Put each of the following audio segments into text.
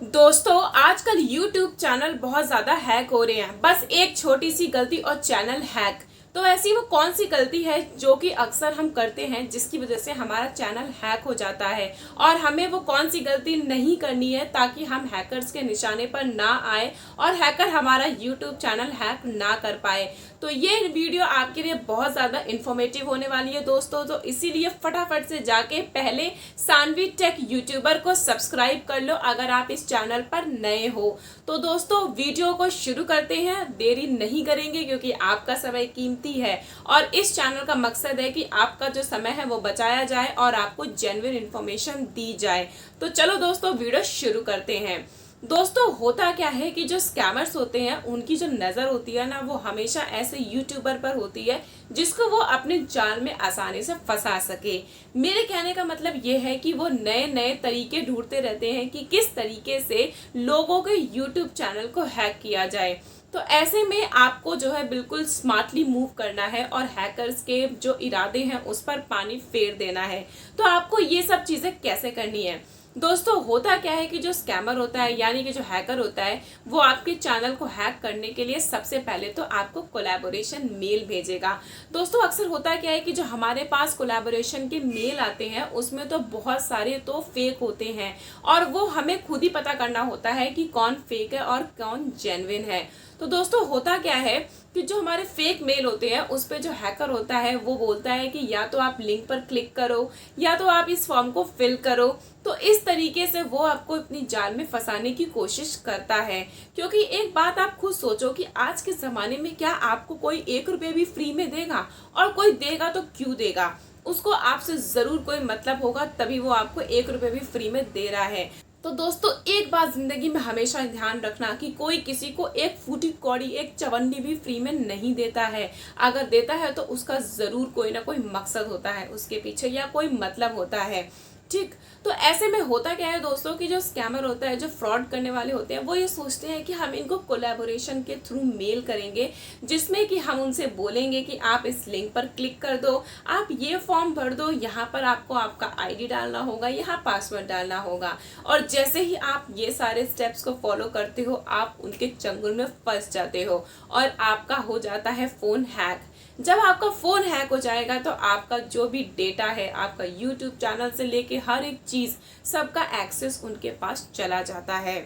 दोस्तों आजकल YouTube channel बहुत ज़्यादा हैक हो रहे हैं। बस एक छोटी सी गलती और चैनल हैक। तो ऐसी वो कौन सी गलती है जो कि अक्सर हम करते हैं जिसकी वजह से हमारा चैनल हैक हो जाता है, और हमें वो कौन सी गलती नहीं करनी है ताकि हम हैकर्स के निशाने पर ना आए और हैकर हमारा YouTube चैनल हैक ना कर पाए। तो ये वीडियो आपके लिए बहुत ज़्यादा इन्फॉर्मेटिव होने वाली है दोस्तों। तो इसीलिए फटाफट से जाके पहले सानवी टेक यूट्यूबर को सब्सक्राइब कर लो अगर आप इस चैनल पर नए हो। तो दोस्तों वीडियो को शुरू करते हैं, देरी नहीं करेंगे क्योंकि आपका समय कीमती है और इस चैनल का मकसद है कि आपका जो समय है वो बचाया जाए और आपको जेन्युइन इन्फॉर्मेशन दी जाए। तो चलो दोस्तों वीडियो शुरू करते हैं। दोस्तों होता क्या है कि जो स्कैमर्स होते हैं उनकी जो नज़र होती है ना, वो हमेशा ऐसे यूट्यूबर पर होती है जिसको वो अपने जाल में आसानी से फंसा सके। मेरे कहने का मतलब ये है कि वो नए नए तरीके ढूंढते रहते हैं कि किस तरीके से लोगों के यूट्यूब चैनल को हैक किया जाए। तो ऐसे में आपको जो है बिल्कुल स्मार्टली मूव करना है और हैकर्स के जो इरादे हैं उस पर पानी फेर देना है। तो आपको ये सब चीज़ें कैसे करनी है दोस्तों? होता क्या है कि जो स्कैमर होता है यानी कि जो हैकर होता है वो आपके चैनल को हैक करने के लिए सबसे पहले तो आपको कोलैबोरेशन मेल भेजेगा। दोस्तों अक्सर होता क्या है कि जो हमारे पास कोलैबोरेशन के मेल आते हैं उसमें तो बहुत सारे तो फेक होते हैं और वो हमें खुद ही पता करना होता है कि कौन फेक है और कौन जेन्युइन है। तो दोस्तों होता क्या है कि जो हमारे फेक मेल होते हैं उस पे जो हैकर होता है वो बोलता है कि या तो आप लिंक पर क्लिक करो या तो आप इस फॉर्म को फिल करो। तो इस तरीके से वो आपको अपनी जाल में फंसाने की कोशिश करता है, क्योंकि एक बात आप खुद सोचो कि आज के ज़माने में क्या आपको कोई 1 रुपये भी फ्री में देगा? और कोई देगा तो क्यों देगा? उसको आपसे ज़रूर कोई मतलब होगा, तभी वो आपको 1 रुपये भी फ्री में दे रहा है। तो दोस्तों एक बात जिंदगी में हमेशा ध्यान रखना कि कोई किसी को एक फूटी कौड़ी एक चवन्नी भी फ्री में नहीं देता है। अगर देता है तो उसका ज़रूर कोई ना कोई मकसद होता है उसके पीछे या कोई मतलब होता है, ठीक। तो ऐसे में होता क्या है दोस्तों कि जो स्कैमर होता है, जो फ्रॉड करने वाले होते हैं, वो ये सोचते हैं कि हम इनको कोलैबोरेशन के थ्रू मेल करेंगे जिसमें कि हम उनसे बोलेंगे कि आप इस लिंक पर क्लिक कर दो, आप ये फॉर्म भर दो, यहाँ पर आपको आपका आईडी डालना होगा, यहाँ पासवर्ड डालना होगा। और जैसे ही आप ये सारे स्टेप्स को फॉलो करते हो आप उनके चंगुल में फंस जाते हो और आपका हो जाता है फ़ोन हैक। जब आपका फ़ोन हैक हो जाएगा तो आपका जो भी डेटा है, आपका यूट्यूब चैनल से लेके हर एक चीज़, सबका एक्सेस उनके पास चला जाता है।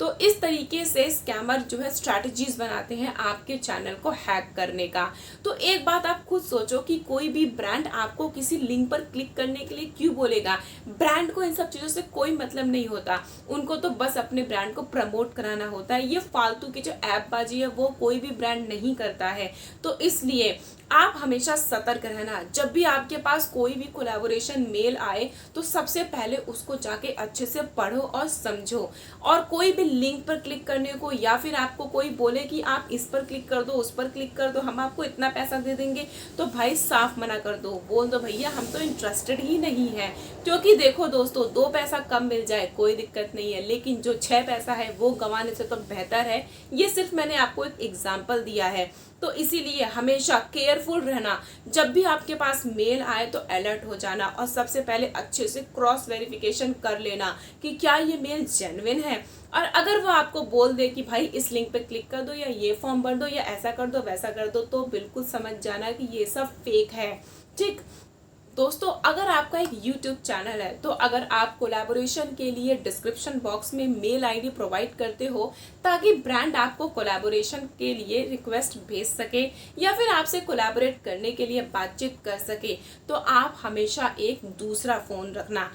तो इस तरीके से स्कैमर जो है स्ट्रैटेजीज बनाते हैं आपके चैनल को हैक करने का। तो एक बात आप खुद सोचो कि कोई भी ब्रांड आपको किसी लिंक पर क्लिक करने के लिए क्यों बोलेगा? ब्रांड को इन सब चीज़ों से कोई मतलब नहीं होता, उनको तो बस अपने ब्रांड को प्रमोट कराना होता है। ये फालतू की जो ऐपबाजी है वो कोई भी ब्रांड नहीं करता है। तो इसलिए आप हमेशा सतर्क रहना। जब भी आपके पास कोई भी कोलैबोरेशन मेल आए तो सबसे पहले उसको जाके अच्छे से पढ़ो और समझो। और कोई भी लिंक पर क्लिक करने को या फिर आपको कोई बोले कि आप इस पर क्लिक कर दो, उस पर क्लिक कर दो, हम आपको इतना पैसा दे देंगे, तो भाई साफ मना कर दो, बोल दो भैया हम तो इंटरेस्टेड ही नहीं है। क्योंकि देखो दोस्तों 2 पैसा कम मिल जाए कोई दिक्कत नहीं है, लेकिन जो 6 पैसा है वो गंवाने से तो बेहतर है। ये सिर्फ मैंने आपको एक एग्जाम्पल दिया है। तो इसीलिए हमेशा केयरफुल रहना। जब भी आपके पास मेल आए तो अलर्ट हो जाना और सबसे पहले अच्छे से क्रॉस वेरिफिकेशन कर लेना कि क्या ये मेल जेन्युइन है। और अगर वो आपको बोल दे कि भाई इस लिंक पे क्लिक कर दो या ये फॉर्म भर दो या ऐसा कर दो वैसा कर दो, तो बिल्कुल समझ जाना कि ये सब फेक है, ठीक। दोस्तों अगर आपका एक YouTube चैनल है तो अगर आप कोलैबोरेशन के लिए डिस्क्रिप्शन बॉक्स में मेल आईडी प्रोवाइड करते हो ताकि ब्रांड आपको कोलैबोरेशन के लिए रिक्वेस्ट भेज सके या फिर आपसे कोलैबोरेट करने के लिए बातचीत कर सके, तो आप हमेशा एक दूसरा फ़ोन रखना।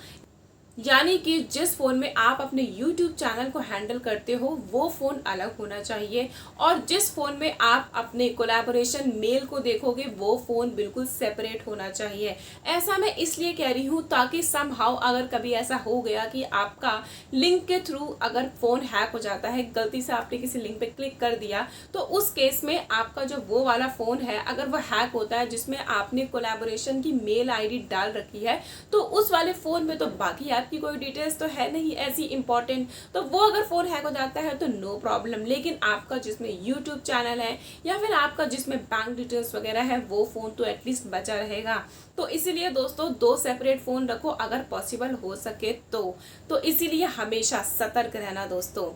यानी कि जिस फ़ोन में आप अपने YouTube चैनल को हैंडल करते हो वो फ़ोन अलग होना चाहिए और जिस फ़ोन में आप अपने कोलैबोरेशन मेल को देखोगे वो फ़ोन बिल्कुल सेपरेट होना चाहिए। ऐसा मैं इसलिए कह रही हूँ ताकि समहाउ अगर कभी ऐसा हो गया कि आपका लिंक के थ्रू अगर फ़ोन हैक हो जाता है, गलती से आपने किसी लिंक पे क्लिक कर दिया, तो उस केस में आपका जो वो वाला फ़ोन है अगर वो हैक होता है जिसमें आपने कोलैबोरेशन की मेल आईडी डाल रखी है, तो उस वाले फ़ोन में तो बाकी ऐप आपकी कोई डिटेल्स तो है नहीं ऐसी इंपॉर्टेंट, तो वो अगर फ़ोन हैक हो जाता है तो नो प्रॉब्लम। लेकिन आपका जिसमें यूट्यूब चैनल है या फिर आपका जिसमें बैंक डिटेल्स वगैरह है वो फ़ोन तो एटलीस्ट बचा रहेगा। तो इसीलिए दोस्तों 2 सेपरेट फ़ोन रखो अगर पॉसिबल हो सके तो इसीलिए हमेशा सतर्क रहना दोस्तों।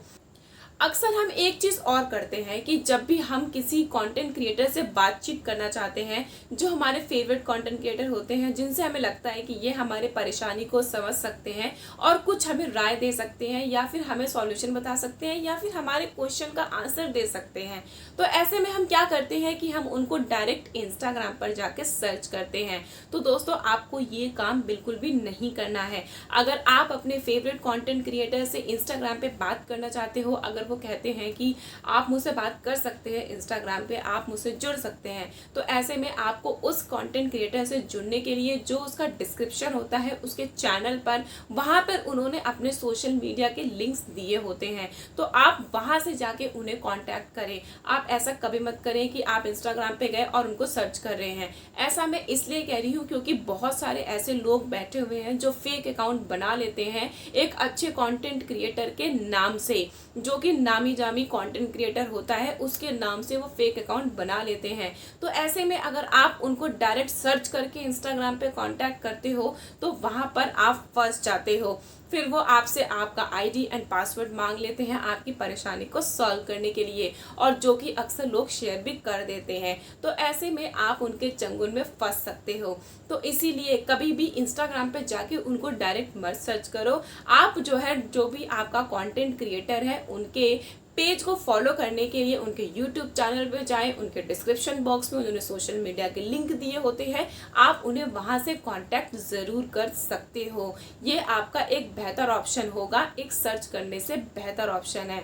अक्सर हम एक चीज़ और करते हैं कि जब भी हम किसी कंटेंट क्रिएटर से बातचीत करना चाहते हैं, जो हमारे फेवरेट कंटेंट क्रिएटर होते हैं, जिनसे हमें लगता है कि ये हमारे परेशानी को समझ सकते हैं और कुछ हमें राय दे सकते हैं या फिर हमें सॉल्यूशन बता सकते हैं या फिर हमारे क्वेश्चन का आंसर दे सकते हैं, तो ऐसे में हम क्या करते हैं कि हम उनको डायरेक्ट इंस्टाग्राम पर जाके सर्च करते हैं। तो दोस्तों आपको ये काम बिल्कुल भी नहीं करना है। अगर आप अपने फेवरेट कंटेंट क्रिएटर से इंस्टाग्राम पे बात करना चाहते हो, अगर वो कहते हैं कि आप मुझसे बात कर सकते हैं इंस्टाग्राम पे, आप मुझसे जुड़ सकते हैं, तो ऐसे में आपको उस कंटेंट क्रिएटर से जुड़ने के लिए जो उसका डिस्क्रिप्शन होता है उसके चैनल पर, वहां पर उन्होंने अपने सोशल मीडिया के लिंक्स दिए होते हैं, तो आप वहां से जाके उन्हें कांटेक्ट करें। आप ऐसा कभी मत करें कि आप इंस्टाग्राम पे गए और उनको सर्च कर रहे हैं। ऐसा मैं इसलिए कह रही हूँ क्योंकि बहुत सारे ऐसे लोग बैठे हुए हैं जो फेक अकाउंट बना लेते हैं एक अच्छे कंटेंट क्रिएटर के नाम से, जो कि नामी जामी कंटेंट क्रिएटर होता है उसके नाम से वो फेक अकाउंट बना लेते हैं। तो ऐसे में अगर आप उनको डायरेक्ट सर्च करके इंस्टाग्राम पे कांटेक्ट करते हो तो वहां पर आप फंस जाते हो। फिर वो आपसे आपका आईडी एंड पासवर्ड मांग लेते हैं आपकी परेशानी को सॉल्व करने के लिए, और जो कि अक्सर लोग शेयर भी कर देते हैं। तो ऐसे में आप उनके चंगुल में फंस सकते हो। तो इसीलिए कभी भी इंस्टाग्राम पे जाके उनको डायरेक्ट मत सर्च करो। आप जो भी आपका कंटेंट क्रिएटर है उनके पेज को फॉलो करने के लिए उनके यूट्यूब चैनल पे जाएं, उनके डिस्क्रिप्शन बॉक्स में उन्होंने सोशल मीडिया के लिंक दिए होते हैं, आप उन्हें वहां से कांटेक्ट ज़रूर कर सकते हो। ये आपका एक बेहतर ऑप्शन होगा, एक सर्च करने से बेहतर ऑप्शन है।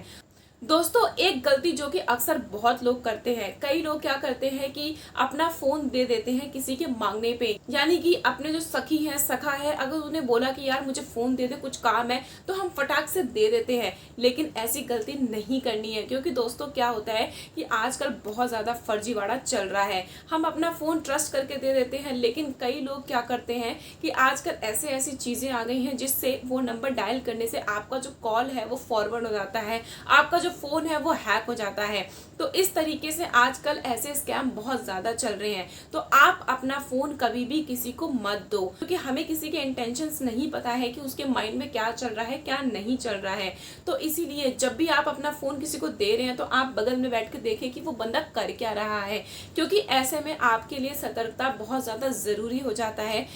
दोस्तों एक गलती जो कि अक्सर बहुत लोग करते हैं, कई लोग क्या करते हैं कि अपना फोन दे देते हैं किसी के मांगने पे, यानी कि अपने जो सखी है सखा है अगर उन्हें बोला कि यार मुझे फोन दे दे कुछ काम है तो हम फटाक से दे देते हैं। लेकिन ऐसी गलती नहीं करनी है, क्योंकि दोस्तों क्या होता है कि आजकल बहुत ज्यादा फर्जीवाड़ा चल रहा है। हम अपना फोन ट्रस्ट करके दे देते हैं, लेकिन कई लोग क्या करते हैं कि आजकल ऐसे ऐसी चीजें आ गई हैं जिससे वो नंबर डायल करने से आपका जो कॉल है वो फॉरवर्ड हो जाता है, आपका जो फोन है वो हैक हो जाता है। तो इस तरीके से आजकल ऐसे स्कैम बहुत ज्यादा चल रहे हैं। तो आप अपना फोन कभी भी किसी को मत दो, क्योंकि हमें किसी के इंटेंशंस नहीं पता है कि उसके माइंड में क्या चल रहा है क्या नहीं चल रहा है। तो इसीलिए जब भी आप अपना फोन किसी को दे रहे हैं तो आप बगल में बैठ के देखें कि वो बंदा कर क्या रहा है, क्योंकि ऐसे में आपके लिए सतर्कता बहुत ज्यादा जरूरी हो जाता है।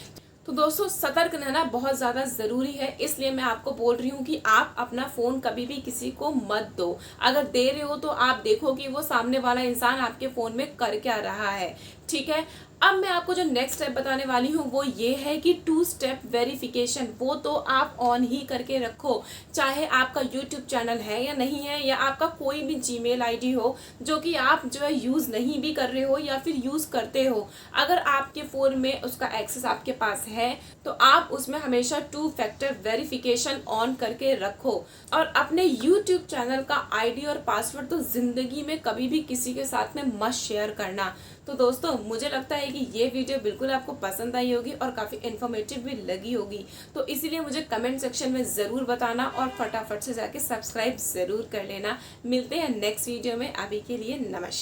तो दोस्तों सतर्क रहना बहुत ज़्यादा ज़रूरी है, इसलिए मैं आपको बोल रही हूँ कि आप अपना फ़ोन कभी भी किसी को मत दो। अगर दे रहे हो तो आप देखो कि वो सामने वाला इंसान आपके फ़ोन में कर क्या रहा है, ठीक है। अब मैं आपको जो नेक्स्ट स्टेप बताने वाली हूँ वो ये है कि 2 स्टेप वेरिफिकेशन, वो तो आप ऑन ही करके रखो, चाहे आपका यूट्यूब चैनल है या नहीं है, या आपका कोई भी जीमेल आईडी हो जो कि आप जो है यूज़ नहीं भी कर रहे हो या फिर यूज़ करते हो। अगर आपके फ़ोन में उसका एक्सेस आपके पास है तो आप उसमें हमेशा 2 फैक्टर वेरिफिकेशन ऑन करके रखो। और अपने यूट्यूब चैनल का आईडी और पासवर्ड तो ज़िंदगी में कभी भी किसी के साथ में मत शेयर करना। तो दोस्तों मुझे लगता है कि ये वीडियो बिल्कुल आपको पसंद आई होगी और काफ़ी इन्फॉर्मेटिव भी लगी होगी, तो इसीलिए मुझे कमेंट सेक्शन में ज़रूर बताना और फटाफट से जाके सब्सक्राइब ज़रूर कर लेना। मिलते हैं नेक्स्ट वीडियो में, अभी के लिए नमस्कार।